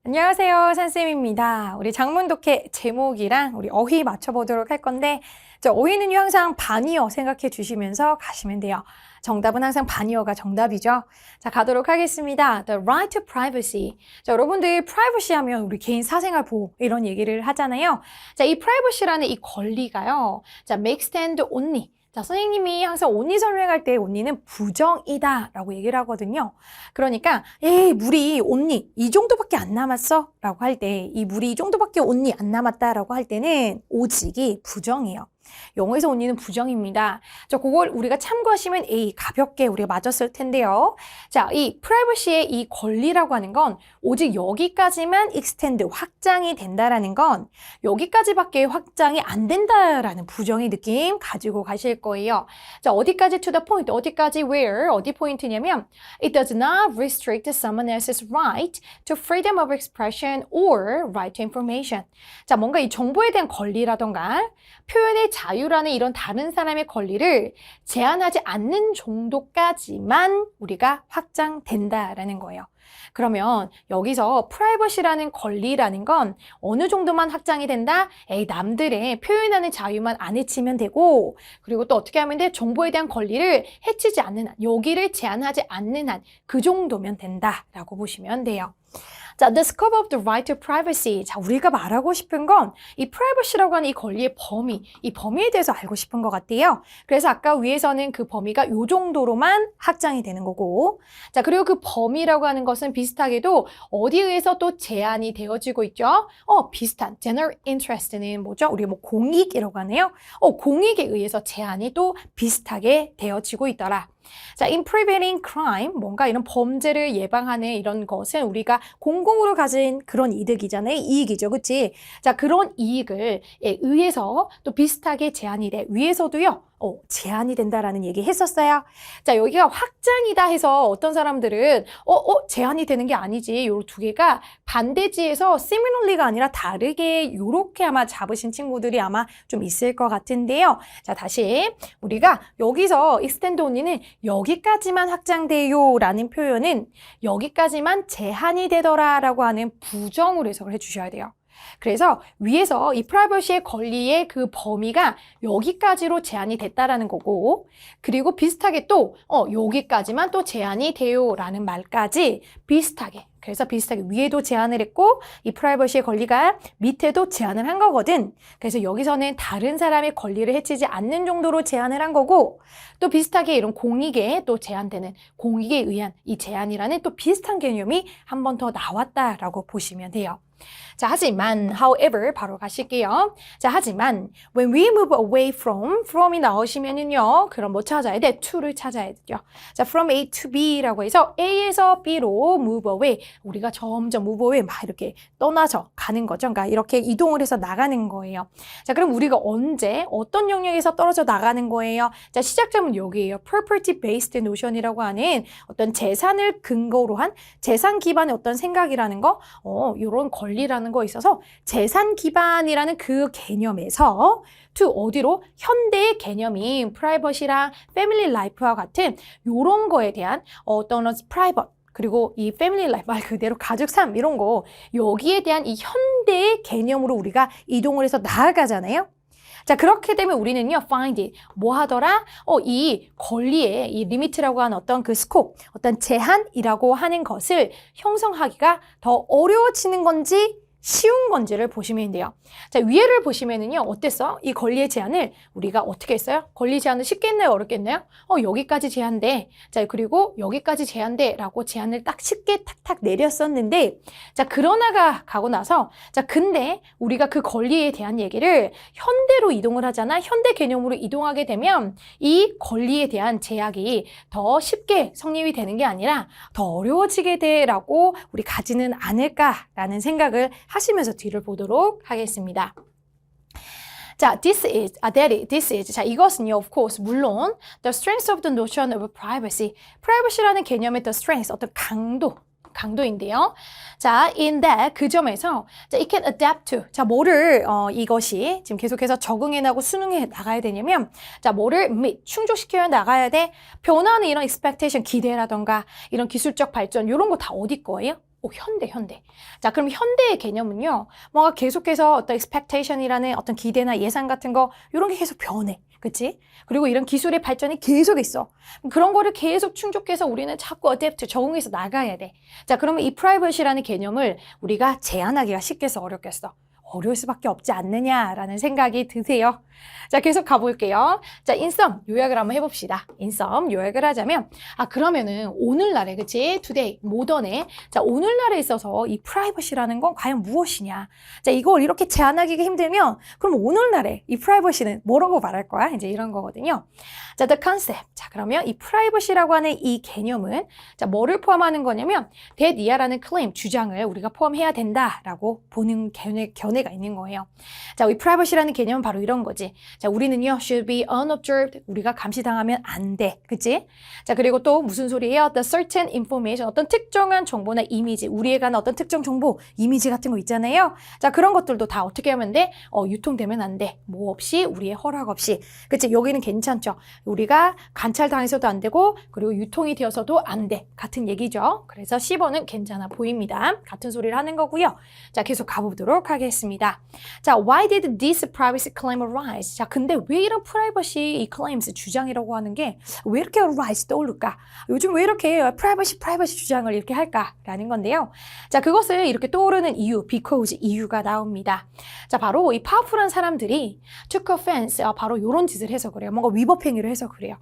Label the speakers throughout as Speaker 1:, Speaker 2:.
Speaker 1: 안녕하세요, 산쌤입니다. 우리 장문독해 제목이랑 우리 어휘 맞춰보도록 할 건데, 어휘는요, 항상 반이어 생각해 주시면서 가시면 돼요. 정답은 항상 반이어가 정답이죠. 자, 가도록 하겠습니다. The right to privacy. 자, 여러분들 privacy 하면 우리 개인 사생활 보호 이런 얘기를 하잖아요. 자, 이 privacy라는 이 권리가요. 자, make stand only. 자, 선생님이 항상 only 설명할 때 only는 부정이다 라고 얘기를 하거든요. 그러니까 에이 물이 only 이 정도밖에 안 남았어 라고 할 때 이 물이 이 정도밖에 only 안 남았다 라고 할 때는 오직이 부정이에요. 영어에서 only는 부정입니다. 자, 그걸 우리가 참고하시면 A 가볍게 우리가 맞았을 텐데요. 자, 이 프라이버시의 이 권리라고 하는 건 오직 여기까지만 extend 확장이 된다라는 건 여기까지밖에 확장이 안 된다라는 부정의 느낌 가지고 가실 거예요. 자, 어디까지 to the point, 어디까지 where, 어디 포인트냐면 it does not restrict someone else's right to freedom of expression or right to information. 자, 뭔가 이 정보에 대한 권리라던가 표현의 자유라는 이런 다른 사람의 권리를 제한하지 않는 정도까지만 우리가 확장된다라는 거예요. 그러면 여기서 프라이버시라는 권리라는 건 어느 정도만 확장이 된다? 에이, 남들의 표현하는 자유만 안 해치면 되고, 그리고 또 어떻게 하면 돼? 정보에 대한 권리를 해치지 않는 한, 여기를 제한하지 않는 한, 그 정도면 된다라고 보시면 돼요. 자, the scope of the right to privacy. 자, 우리가 말하고 싶은 건 이 privacy라고 하는 이 권리의 범위, 이 범위에 대해서 알고 싶은 것 같아요. 그래서 아까 위에서는 그 범위가 요 정도로만 확장이 되는 거고, 자, 그리고 그 범위라고 하는 것은 비슷하게도 어디에 의해서 또 제한이 되어지고 있죠? 비슷한 general interest는 뭐죠? 우리 뭐 공익이라고 하네요. 공익에 의해서 제한이 또 비슷하게 되어지고 있더라. 자, in preventing crime, 뭔가 이런 범죄를 예방하는 이런 것은 우리가 공공으로 가진 그런 이득이잖아요. 이익이죠. 그치? 자, 그런 이익을 의해서 또 비슷하게 제한이 돼. 위에서도요. 제한이 된다라는 얘기 했었어요. 자, 여기가 확장이다 해서 어떤 사람들은 제한이 되는 게 아니지. 요 두 개가 반대지에서 similarly가 아니라 다르게 요렇게 아마 잡으신 친구들이 아마 좀 있을 것 같은데요. 자, 다시 우리가 여기서 extend only는 여기까지만 확장돼요 라는 표현은 여기까지만 제한이 되더라 라고 하는 부정으로 해석을 해주셔야 돼요. 그래서 위에서 이 프라이버시의 권리의 그 범위가 여기까지로 제한이 됐다라는 거고, 그리고 비슷하게 또 여기까지만 또 제한이 돼요 라는 말까지 비슷하게, 그래서 비슷하게 위에도 제한을 했고 이 프라이버시의 권리가 밑에도 제한을 한 거거든. 그래서 여기서는 다른 사람의 권리를 해치지 않는 정도로 제한을 한 거고, 또 비슷하게 이런 공익에 또 제한되는 공익에 의한 이 제한이라는 또 비슷한 개념이 한 번 더 나왔다라고 보시면 돼요. 자, 하지만, however, 바로 가실게요. 자, 하지만, when we move away from이 나오시면은요, 그럼 뭐 찾아야 돼? to를 찾아야 되죠. 자, from A to B라고 해서 A에서 B로 move away, 우리가 점점 move away 막 이렇게 떠나서 가는 거죠. 그러니까 이렇게 이동을 해서 나가는 거예요. 자, 그럼 우리가 언제, 어떤 영역에서 떨어져 나가는 거예요? 자, 시작점은 여기에요. property based notion이라고 하는 어떤 재산을 근거로 한 재산 기반의 어떤 생각이라는 거, 요런 권리라는 거 있어서 재산 기반이라는 그 개념에서 to 어디로? 현대의 개념인 프라이버시랑 패밀리 라이프와 같은 요런 거에 대한 어떤 프라이버트 그리고 이 패밀리 라이프 말 그대로 가족 삶 이런 거 여기에 대한 이 현대의 개념으로 우리가 이동을 해서 나아가잖아요. 자, 그렇게 되면 우리는요, find it. 뭐 하더라? 이 권리의 이 리미트라고 하는 어떤 그 스코프, 어떤 제한이라고 하는 것을 형성하기가 더 어려워지는 건지 쉬운 건지를 보시면 돼요. 자, 위에를 보시면은요, 어땠어? 이 권리의 제한을 우리가 어떻게 했어요? 권리 제한을 쉽게 했나요? 어렵게 했나요? 여기까지 제한돼. 자, 그리고 여기까지 제한돼. 라고 제한을 딱 쉽게 탁탁 내렸었는데, 자, 그러나가 가고 나서, 자, 근데 우리가 그 권리에 대한 얘기를 현대로 이동을 하잖아. 현대 개념으로 이동하게 되면 이 권리에 대한 제약이 더 쉽게 성립이 되는 게 아니라 더 어려워지게 돼라고 우리 가지는 않을까라는 생각을 하시면서 뒤를 보도록 하겠습니다. 자, this is. 자, 이것은요, of course, 물론 the strength of the notion of privacy. privacy라는 개념의 the strength, 어떤 강도인데요. 자, in that, 그 점에서, 자, it can adapt to. 자, 뭐를, 이것이 지금 계속해서 적응해 나고 수능해 나가야 되냐면, 자, 뭐를 충족시켜 나가야 돼? 변화하는 이런 expectation, 기대라던가, 이런 기술적 발전, 이런 거 다 어디 거예요? 현대. 자, 그럼 현대의 개념은요, 뭔가 계속해서 어떤 expectation이라는 어떤 기대나 예상 같은 거, 이런 게 계속 변해. 그치? 그리고 이런 기술의 발전이 계속 있어. 그런 거를 계속 충족해서 우리는 자꾸 어댑트, 적응해서 나가야 돼. 자, 그러면 이 privacy라는 개념을 우리가 제한하기가 쉽겠어, 어렵겠어? 어려울 수밖에 없지 않느냐라는 생각이 드세요. 자, 계속 가볼게요. 자, 인썸 요약을 한번 해봅시다. 인썸 요약을 하자면, 그러면은 오늘날에, 그치? today, 모던에, 자, 오늘날에 있어서 이 프라이버시라는 건 과연 무엇이냐? 자, 이걸 이렇게 제한하기가 힘들면, 그럼 오늘날에 이 프라이버시는 뭐라고 말할 거야? 이제 이런 거거든요. 자, the concept. 자, 그러면 이 프라이버시라고 하는 이 개념은, 자, 뭐를 포함하는 거냐면, 대니아라는 클레임, 주장을 우리가 포함해야 된다라고 보는 견해가 있는 거예요. 자, 이 프라이버시라는 개념은 바로 이런 거지. 자, 우리는요, should be unobserved. 우리가 감시당하면 안 돼. 그치? 자, 그리고 또 무슨 소리예요? The certain information. 어떤 특정한 정보나 이미지, 우리에 관한 어떤 특정 정보, 이미지 같은 거 있잖아요. 자, 그런 것들도 다 어떻게 하면 돼? 유통되면 안 돼. 뭐 없이, 우리의 허락 없이. 그치? 여기는 괜찮죠? 우리가 관찰당해서도 안 되고, 그리고 유통이 되어서도 안 돼. 같은 얘기죠. 그래서 10번은 괜찮아 보입니다. 같은 소리를 하는 거고요. 자, 계속 가보도록 하겠습니다. 자, why did this privacy claim arise? 자, 근데 왜 이런 프라이버시 이 claims 주장이라고 하는 게 왜 이렇게 arise 떠오를까? 요즘 왜 이렇게 프라이버시 주장을 이렇게 할까라는 건데요. 자, 그것을 이렇게 떠오르는 이유, because 이유가 나옵니다. 자, 바로 이 파워풀한 사람들이 took offense, 바로 이런 짓을 해서 그래요. 뭔가 위법 행위를 해서 그래요.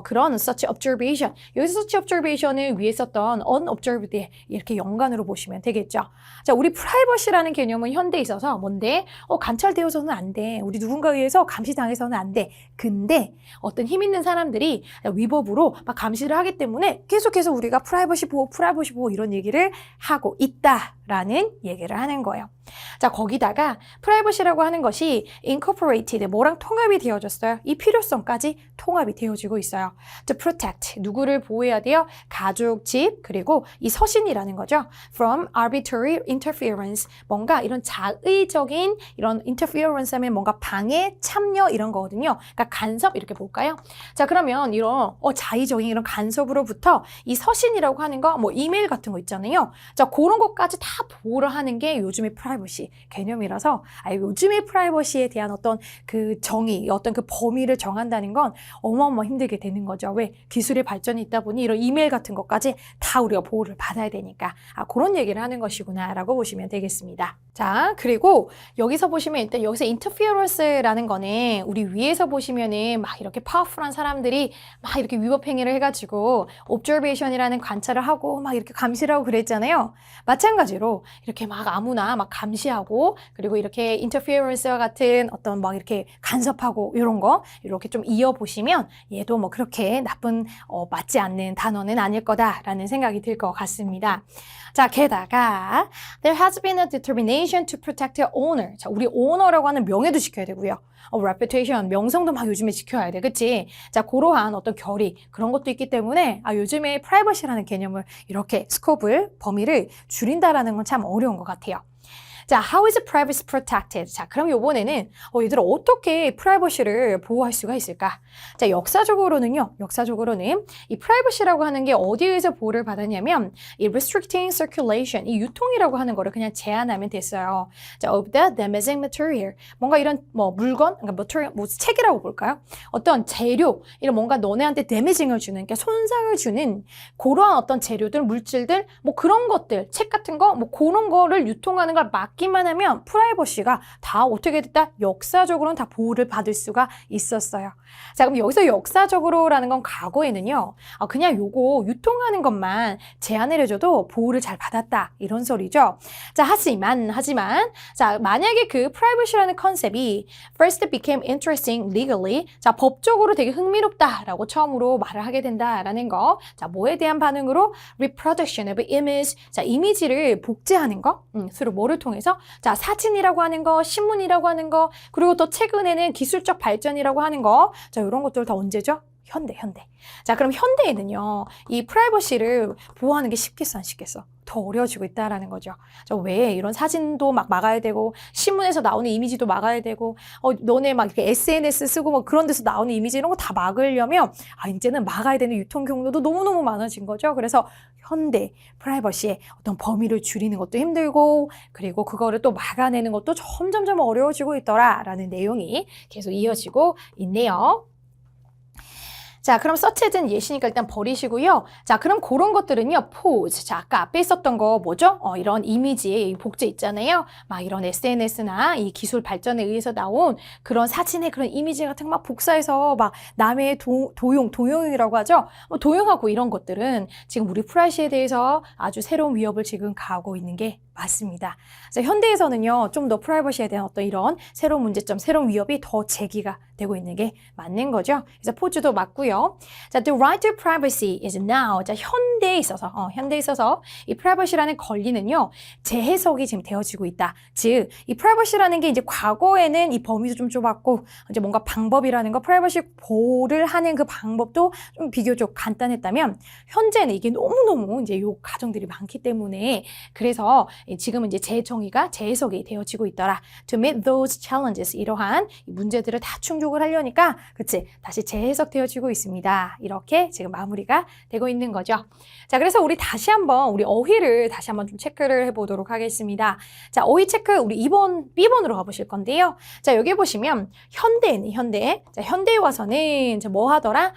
Speaker 1: 그런 such observation, 여기서 such observation을 위해 썼던 unobserved에 이렇게 연관으로 보시면 되겠죠. 자, 우리 프라이버시라는 개념은 현대에 있어서 뭔데? 관찰되어서는 안 돼. 우리 누군가에 의해서 감시당해서는 안 돼. 근데 어떤 힘 있는 사람들이 위법으로 막 감시를 하기 때문에 계속해서 우리가 프라이버시 보호 이런 얘기를 하고 있다라는 얘기를 하는 거예요. 자, 거기다가 프라이버시라고 하는 것이 incorporated, 뭐랑 통합이 되어졌어요. 이 필요성까지 통합이 되어지고 있어요. To protect, 누구를 보호해야 돼요? 가족, 집, 그리고 이 서신이라는 거죠. From arbitrary interference, 뭔가 이런 자의적인 이런 interference 하면 뭔가 방해, 참여 이런 거거든요. 그러니까 간섭 이렇게 볼까요? 자, 그러면 이런 자의적인 이런 간섭으로부터 이 서신이라고 하는 거, 뭐 이메일 같은 거 있잖아요. 자, 그런 것까지 다 보호를 하는 게 요즘의 프라이버시 개념이라서 요즘의 프라이버시에 대한 어떤 그 정의, 어떤 그 범위를 정한다는 건 어마어마 힘들게 되는 거죠. 왜? 기술의 발전이 있다 보니 이런 이메일 같은 것까지 다 우리가 보호를 받아야 되니까 그런 얘기를 하는 것이구나 라고 보시면 되겠습니다. 자, 그리고 여기서 보시면 일단 여기서 interference라는 거는 우리 위에서 보시면은 막 이렇게 파워풀한 사람들이 막 이렇게 위법 행위를 해가지고 observation이라는 관찰을 하고 막 이렇게 감시를 하고 그랬잖아요. 마찬가지로 이렇게 막 아무나 막 감시하고 그리고 이렇게 interference와 같은 어떤 막 이렇게 간섭하고 이런 거 이렇게 좀 이어보시면 얘도 뭐 그렇게 나쁜 맞지 않는 단어는 아닐 거다라는 생각이 들 것 같습니다. 자, 게다가 there has been a determination to protect your owner. 자, 우리 owner라고 하는 명예도 지켜야 되고요. reputation, 명성도 막 요즘에 지켜야 돼. 그치? 자, 그러한 어떤 결의, 그런 것도 있기 때문에 요즘에 privacy라는 개념을 이렇게 스코프를, 범위를 줄인다라는 건 참 어려운 것 같아요. 자, how is privacy protected? 자, 그럼 이번에는 얘들아 어떻게 프라이버시를 보호할 수가 있을까? 자, 역사적으로는 이 프라이버시라고 하는 게 어디에서 보호를 받았냐면 이 restricting circulation, 이 유통이라고 하는 거를 그냥 제한하면 됐어요. 자, of the damaging material, 뭔가 이런 뭐 물건, 그러니까 material, 뭐 책이라고 볼까요? 어떤 재료, 이런 뭔가 너네한테 데미징을 주는, 그러니까 손상을 주는 그러한 어떤 재료들, 물질들, 뭐 그런 것들, 책 같은 거, 뭐 그런 거를 유통하는 걸 기만 하면 프라이버시가 다 어떻게 됐다? 역사적으로는 다 보호를 받을 수가 있었어요. 자, 그럼 여기서 역사적으로라는 건 과거에는요. 그냥 요거 유통하는 것만 제한을 해줘도 보호를 잘 받았다. 이런 소리죠. 자, 하지만 자, 만약에 그 privacy라는 컨셉이 first became interesting legally, 자, 법적으로 되게 흥미롭다라고 처음으로 말을 하게 된다라는 거. 자, 뭐에 대한 반응으로? reproduction of image. 자, 이미지를 복제하는 거. 서로 뭐를 통해서? 자, 사진이라고 하는 거, 신문이라고 하는 거, 그리고 또 최근에는 기술적 발전이라고 하는 거. 자, 이런 것들 다 언제죠? 현대. 자, 그럼 현대에는요, 이 프라이버시를 보호하는 게 쉽겠어, 안 쉽겠어? 더 어려워지고 있다라는 거죠. 왜 이런 사진도 막 막아야 되고, 신문에서 나오는 이미지도 막아야 되고, 너네 막 이렇게 SNS 쓰고 뭐 그런 데서 나오는 이미지 이런 거 다 막으려면, 이제는 막아야 되는 유통 경로도 너무너무 많아진 거죠. 그래서 현대 프라이버시의 어떤 범위를 줄이는 것도 힘들고 그리고 그거를 또 막아내는 것도 점점점 어려워지고 있더라라는 내용이 계속 이어지고 있네요. 자, 그럼 서치해진 예시니까 일단 버리시고요. 자, 그럼 그런 것들은요, pose. 자, 아까 앞에 있었던 거 뭐죠? 이런 이미지의 복제 있잖아요. 막 이런 SNS나 이 기술 발전에 의해서 나온 그런 사진의 그런 이미지 같은 거 막 복사해서 막 남의 도용이라고 하죠? 도용하고 이런 것들은 지금 우리 프라이버시에 대해서 아주 새로운 위협을 지금 가하고 있는 게 맞습니다. 그래서 현대에서는요, 좀 더 프라이버시에 대한 어떤 이런 새로운 문제점, 새로운 위협이 더 제기가 되고 있는 게 맞는 거죠. 그래서 포즈도 맞고요. 자, the right to privacy is now. 자, 현대에 있어서 이 프라이버시라는 권리는요, 재해석이 지금 되어지고 있다. 즉, 이 프라이버시라는 게 이제 과거에는 이 범위도 좀 좁았고, 이제 뭔가 방법이라는 거, 프라이버시 보호를 하는 그 방법도 좀 비교적 간단했다면, 현재는 이게 너무너무 이제 요 가정들이 많기 때문에, 그래서 지금은 이제 재해석이 되어지고 있더라. To meet those challenges. 이러한 이 문제들을 다 충족을 하려니까, 그치? 다시 재해석되어지고 있습니다. 이렇게 지금 마무리가 되고 있는 거죠. 자, 그래서 우리 다시 한번 우리 어휘를 다시 한번 좀 체크를 해보도록 하겠습니다. 자, 어휘 체크 우리 B번으로 가보실 건데요. 자, 여기 보시면 현대. 자, 현대에 와서는 뭐 하더라?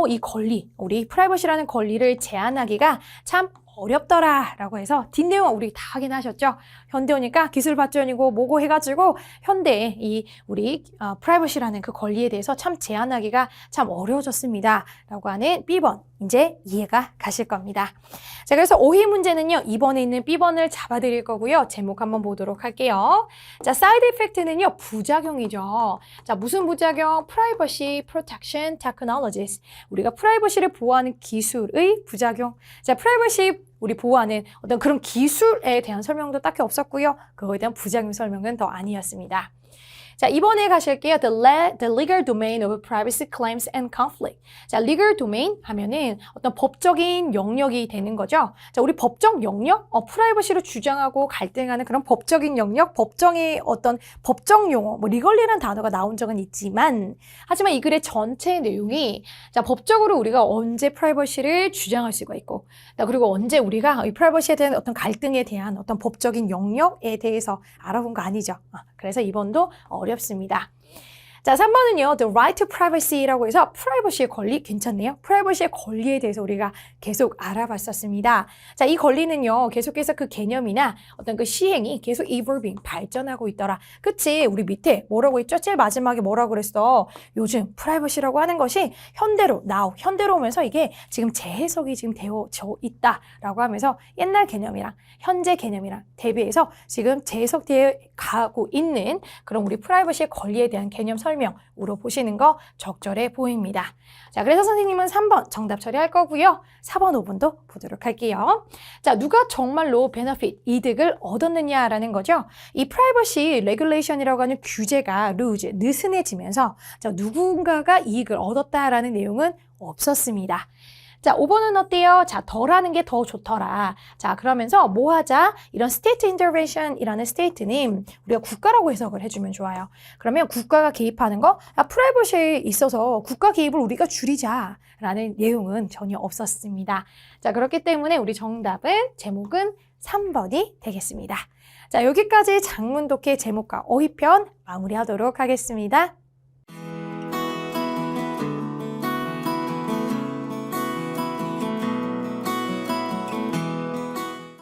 Speaker 1: 이 권리, 우리 프라이버시라는 권리를 제한하기가 참 어렵더라 라고 해서 뒷내용 우리 다 확인하셨죠? 현대 오니까 기술 발전이고 뭐고 해가지고 현대에 이 우리 프라이버시라는 그 권리에 대해서 참 제한하기가 참 어려워졌습니다 라고 하는 B번 이제 이해가 가실 겁니다. 자, 그래서 어휘 문제는요 2번에 있는 B번을 잡아드릴 거고요. 제목 한번 보도록 할게요. 자, 사이드 이펙트는요 부작용이죠. 자, 무슨 부작용? Privacy Protection Technologies. 우리가 프라이버시를 보호하는 기술의 부작용. 자, 프라이버시 우리 보호하는 어떤 그런 기술에 대한 설명도 딱히 없었고요. 그거에 대한 부작용 설명은 더 아니었습니다. 자, 이번에 가실게요. The legal domain of privacy claims and conflict. 자, legal domain 하면은 어떤 법적인 영역이 되는 거죠. 자, 우리 법적 영역, 프라이버시를 주장하고 갈등하는 그런 법적인 영역, 법정의 어떤 법적 용어, 뭐 legal이라는 단어가 나온 적은 있지만, 하지만 이 글의 전체 내용이 자, 법적으로 우리가 언제 프라이버시를 주장할 수가 있고, 그리고 언제 우리가 이 프라이버시에 대한 어떤 갈등에 대한 어떤 법적인 영역에 대해서 알아본 거 아니죠. 그래서 이번도 어렵습니다. 자, 3번은요. The right to privacy라고 해서 프라이버시의 권리 괜찮네요. 프라이버시의 권리에 대해서 우리가 계속 알아봤었습니다. 자, 이 권리는요. 계속해서 그 개념이나 어떤 그 시행이 계속 evolving, 발전하고 있더라. 그치? 우리 밑에 뭐라고 했죠? 제일 마지막에 뭐라고 그랬어? 요즘 프라이버시라고 하는 것이 현대로 오면서 이게 지금 재해석이 지금 되어져 있다라고 하면서 옛날 개념이랑 현재 개념이랑 대비해서 지금 재해석되어 가고 있는 그런 우리 프라이버시의 권리에 대한 개념 설명으로 보시는 거 적절해 보입니다. 자, 그래서 선생님은 3번 정답 처리할 거고요. 4번, 5번도 보도록 할게요. 자, 누가 정말로 benefit, 이득을 얻었느냐라는 거죠. 이 privacy regulation이라고 하는 규제가 rules, 느슨해지면서 자, 누군가가 이익을 얻었다라는 내용은 없었습니다. 자, 5번은 어때요? 자, 덜 하는 게 더 좋더라. 자, 그러면서 뭐 하자? 이런 state intervention이라는 state는 우리가 국가라고 해석을 해주면 좋아요. 그러면 국가가 개입하는 거, 프라이버시에 있어서 국가 개입을 우리가 줄이자라는 내용은 전혀 없었습니다. 자, 그렇기 때문에 우리 정답은 제목은 3번이 되겠습니다. 자, 여기까지 장문 독해 제목과 어휘편 마무리하도록 하겠습니다.